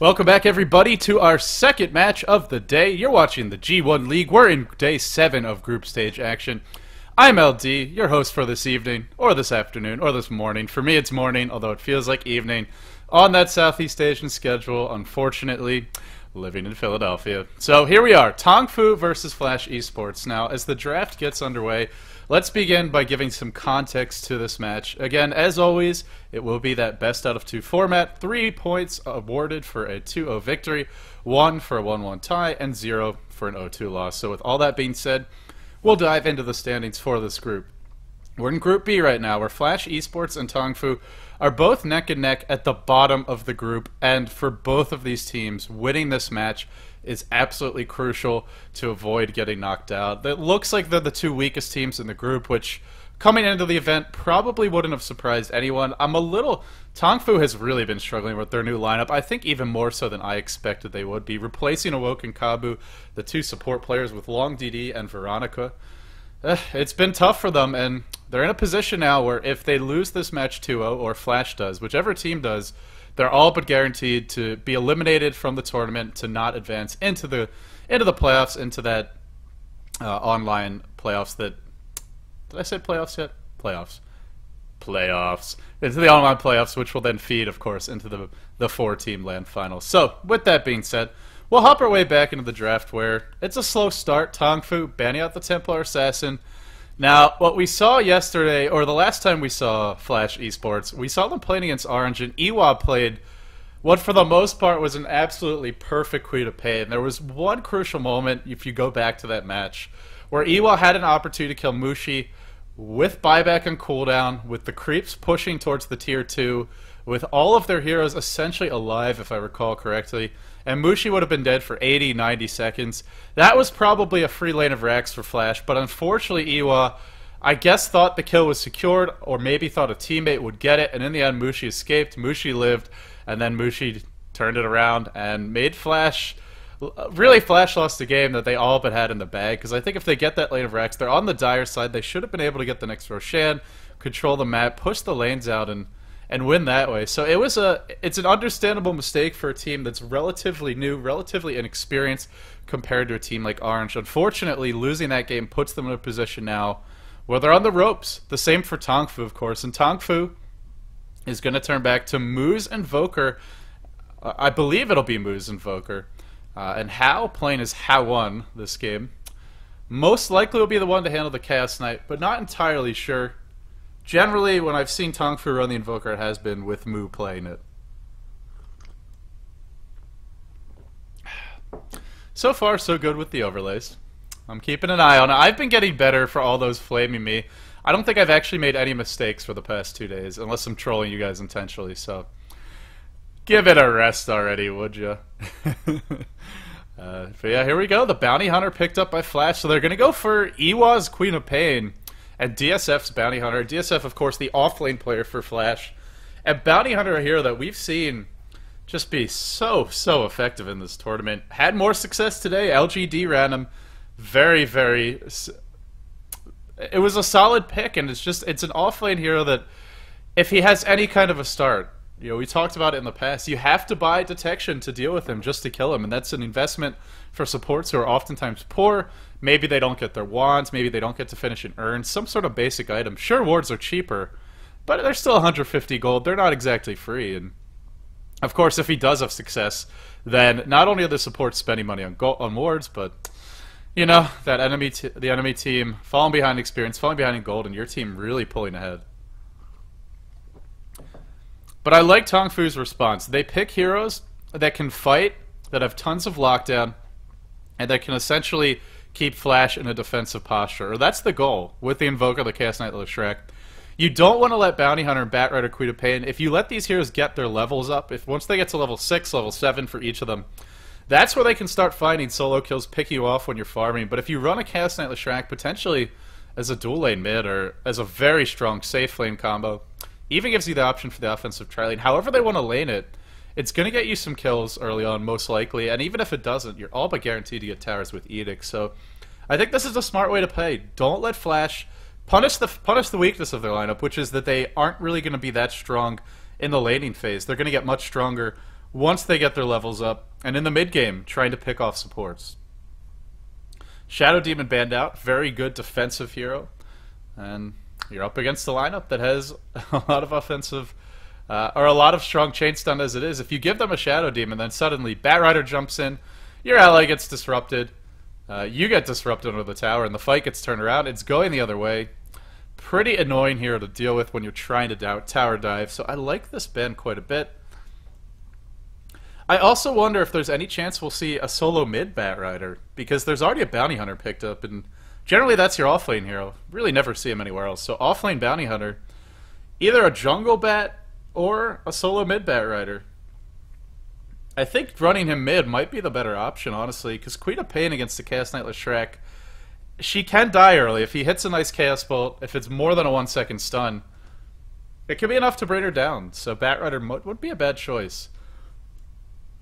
Welcome back, everybody, to our second match of the day. You're watching the G1 League. We're in day 7 of group stage action. I'm LD, your host for this evening, or this afternoon, or this morning. For me, it's morning, although it feels like evening on that Southeast Asian schedule, unfortunately, living in Philadelphia. So here we are, Tongfu versus Flash Esports. Now, as the draft gets underway, let's begin by giving some context to this match. Again, as always, it will be that best out of 2 format. 3 points awarded for a 2-0 victory, 1 for a 1-1 tie, and 0 for an 0-2 loss. So with all that being said, we'll dive into the standings for this group. We're in Group B right now, where Flash Esports and Tongfu are both neck and neck at the bottom of the group, and for both of these teams, winning this match is absolutely crucial to avoid getting knocked out. It looks like they're the 2 weakest teams in the group, which coming into the event probably wouldn't have surprised anyone. Tongfu has really been struggling with their new lineup, I think even more so than I expected they would be, replacing ehwah and Kabu, the 2 support players, with longdd and veronica. It's been tough for them, and they're in a position now where if they lose this match 2-0, or Flash does, whichever team does, they're all but guaranteed to be eliminated from the tournament, to not advance into the playoffs, into that online playoffs that... Did I say playoffs yet? Playoffs. Into the online playoffs, which will then feed, of course, into the 4-team LAN finals. So, with that being said, we'll hop our way back into the draft, where it's a slow start. Tongfu banning out the Templar Assassin. Now, what we saw yesterday, or the last time we saw Flash Esports, we saw them playing against Orange, and ehwah played what for the most part was an absolutely perfect Queen of Pain. There was one crucial moment, if you go back to that match, where ehwah had an opportunity to kill Mushi with buyback and cooldown, with the creeps pushing towards the tier 2, with all of their heroes essentially alive, if I recall correctly, and Mushi would have been dead for 80, 90 seconds. That was probably a free lane of racks for Flash, but unfortunately ehwah, I guess, thought the kill was secured, or maybe thought a teammate would get it, and in the end Mushi escaped, Mushi lived, and then Mushi turned it around and made Flash... Really, Flash lost the game that they all but had in the bag, because I think if they get that lane of racks, they're on the dire side. They should have been able to get the next Roshan, control the map, push the lanes out, and win that way. So it's an understandable mistake for a team that's relatively new, relatively inexperienced compared to a team like Orange. Unfortunately, losing that game puts them in a position now where they're on the ropes. The same for Tongfu, of course, and Tongfu is going to turn back to Moose and Voker. I believe it'll be Moose and Voker. And Hao, playing as ehwah this game, most likely will be the one to handle the Chaos Knight, but not entirely sure. Generally, when I've seen Tongfu run the Invoker, it has been with Mu playing it. So far, so good with the overlays. I'm keeping an eye on it. I've been getting better for all those flaming me. I don't think I've actually made any mistakes for the past 2 days, unless I'm trolling you guys intentionally, so... Give it a rest already, would you? But yeah, here we go. The Bounty Hunter picked up by Flash, so they're going to go for ehwah's Queen of Pain and DSF's Bounty Hunter. DSF, of course, the off-lane player for Flash. And Bounty Hunter, a hero that we've seen just be so effective in this tournament. Had more success today. LGD ran him very... It was a solid pick, and it's an off-lane hero that, if he has any kind of a start... You know, we talked about it in the past. You have to buy detection to deal with him, just to kill him, and that's an investment for supports who are oftentimes poor. Maybe they don't get their wands, maybe they don't get to finish an urn, some sort of basic item. Sure, wards are cheaper, but they're still 150 gold. They're not exactly free, and of course, if he does have success, then not only are the supports spending money on wards, but you know, that the enemy team falling behind in experience, falling behind in gold, and your team really pulling ahead. But I like Tongfu's response. They pick heroes that can fight, that have tons of lockdown, and that can essentially keep Flash in a defensive posture. Or that's the goal with the Invoker, the Chaos Knight, the Shrek. You don't want to let Bounty Hunter and Batrider, Queen of Pain, if you let these heroes get their levels up, once they get to level 6, level 7 for each of them, that's where they can start finding solo kills, pick you off when you're farming. But if you run a Chaos Knight, Leshrac, potentially as a dual lane mid, or as a very strong safe lane combo, even gives you the option for the offensive tri-lane. However they want to lane it, it's going to get you some kills early on, most likely. And even if it doesn't, you're all but guaranteed to get towers with Edict. So I think this is a smart way to play. Don't let Flash punish the weakness of their lineup, which is that they aren't really going to be that strong in the laning phase. They're going to get much stronger once they get their levels up, and in the mid game, trying to pick off supports. Shadow Demon banned out, very good defensive hero, and you're up against the lineup that has a lot of offensive, or a lot of strong chain stun as it is. If you give them a Shadow Demon, then suddenly Batrider jumps in, your ally gets disrupted, you get disrupted under the tower, and the fight gets turned around. It's going the other way. Pretty annoying hero to deal with when you're trying to tower dive, so I like this ban quite a bit. I also wonder if there's any chance we'll see a solo mid Batrider, because there's already a Bounty Hunter picked up, and generally that's your offlane hero. Really never see him anywhere else. So offlane Bounty Hunter, either a jungle bat or a solo mid Batrider. I think running him mid might be the better option, honestly, because Queen of Pain against the Chaos Knightless Shrek, she can die early. If he hits a nice Chaos Bolt, if it's more than a 1 second stun, it could be enough to bring her down. So Batrider would be a bad choice.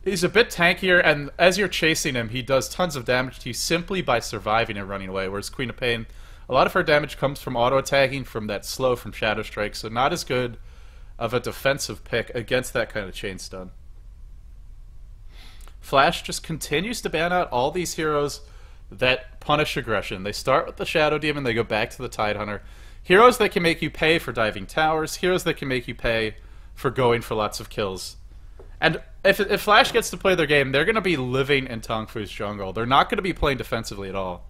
He's a bit tankier, and as you're chasing him, he does tons of damage to you simply by surviving and running away, whereas Queen of Pain, a lot of her damage comes from auto-attacking, from that slow from Shadow Strike, so not as good of a defensive pick against that kind of chain stun. Flash just continues to ban out all these heroes that punish aggression. They start with the Shadow Demon, they go back to the Tidehunter. Heroes that can make you pay for diving towers, heroes that can make you pay for going for lots of kills. And if Flash gets to play their game, they're going to be living in Tongfu's jungle. They're not going to be playing defensively at all.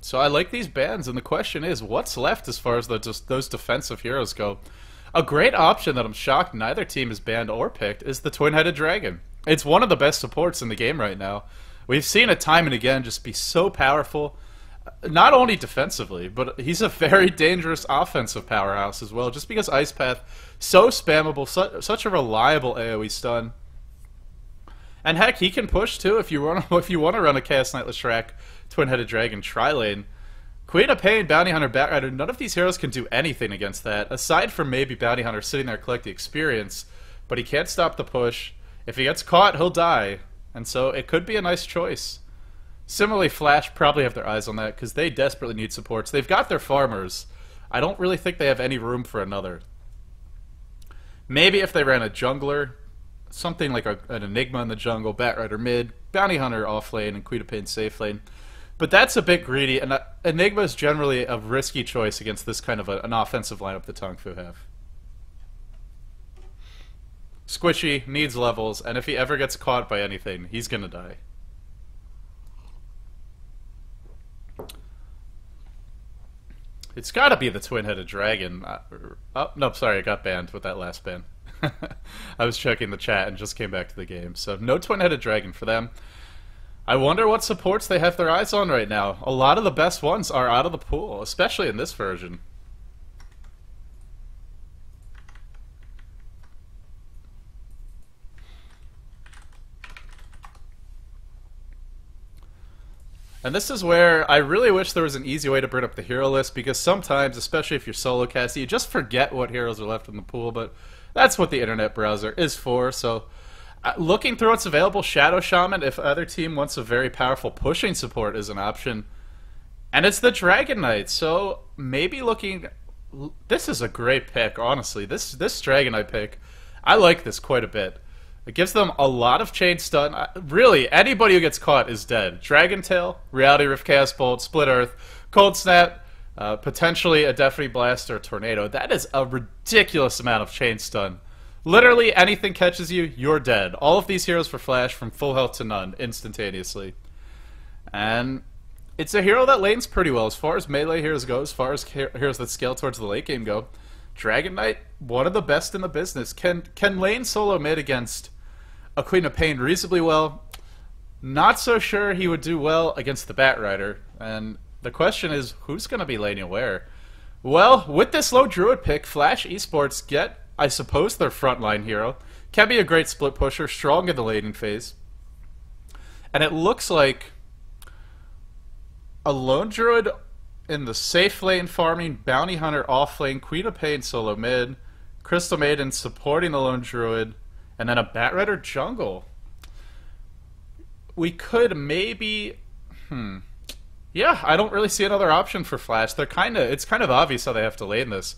So I like these bans, and the question is, what's left as far as those defensive heroes go? A great option that I'm shocked neither team has banned or picked is the Twin-Headed Dragon. It's one of the best supports in the game right now. We've seen it time and again just be so powerful. Not only defensively, but he's a very dangerous offensive powerhouse as well, just because Ice Path, so spammable, such a reliable AoE stun. And heck, he can push too if you want to run a Chaos Knightless Shrek, Twin-Headed Dragon, tri-lane. Queen of Pain, Bounty Hunter, Batrider, none of these heroes can do anything against that, aside from maybe Bounty Hunter sitting there collecting experience, but he can't stop the push. If he gets caught, he'll die, and so it could be a nice choice. Similarly, Flash probably have their eyes on that because they desperately need supports. They've got their farmers. I don't really think they have any room for another. Maybe if they ran a jungler, something like an Enigma in the jungle, Batrider mid, Bounty Hunter off lane, and Queen of Pain safe lane. But that's a bit greedy, and Enigma is generally a risky choice against this kind of an offensive lineup that Tongfu have. Squishy, needs levels, and if he ever gets caught by anything, he's gonna die. It's gotta be the Twin-Headed Dragon. Oh, no, sorry, I got banned with that last ban. I was checking the chat and just came back to the game. So, no Twin-Headed Dragon for them. I wonder what supports they have their eyes on right now. A lot of the best ones are out of the pool, especially in this version. And this is where I really wish there was an easy way to bring up the hero list, because sometimes, especially if you're solo casting, you just forget what heroes are left in the pool, but that's what the internet browser is for. So looking through what's available, Shadow Shaman, if other team wants a very powerful pushing support, is an option. And it's the Dragon Knight, so maybe looking... This is a great pick, honestly. This Dragon Knight pick, I like this quite a bit. It gives them a lot of chain stun. Really, anybody who gets caught is dead. Dragon Tail, Reality Rift, Chaos Bolt, Split Earth, Cold Snap, potentially a Deafening Blast or a Tornado. That is a ridiculous amount of chain stun. Literally anything catches you, you're dead. All of these heroes for Flash from full health to none instantaneously. And it's a hero that lanes pretty well as far as melee heroes go, as far as heroes that scale towards the late game go. Dragon Knight, one of the best in the business. Can lane solo mid against a Queen of Pain reasonably well. Not so sure he would do well against the Batrider. And the question is, who's going to be laning where? Well, with this low Druid pick, Flash Esports get, I suppose, their frontline hero. Can be a great split pusher, strong in the laning phase. And it looks like a lone Druid in the safe lane farming, Bounty Hunter off lane, Queen of Pain solo mid, Crystal Maiden supporting the lone Druid, and then a Batrider jungle. We could maybe... Yeah, I don't really see another option for Flash. It's kind of obvious how they have to lane this.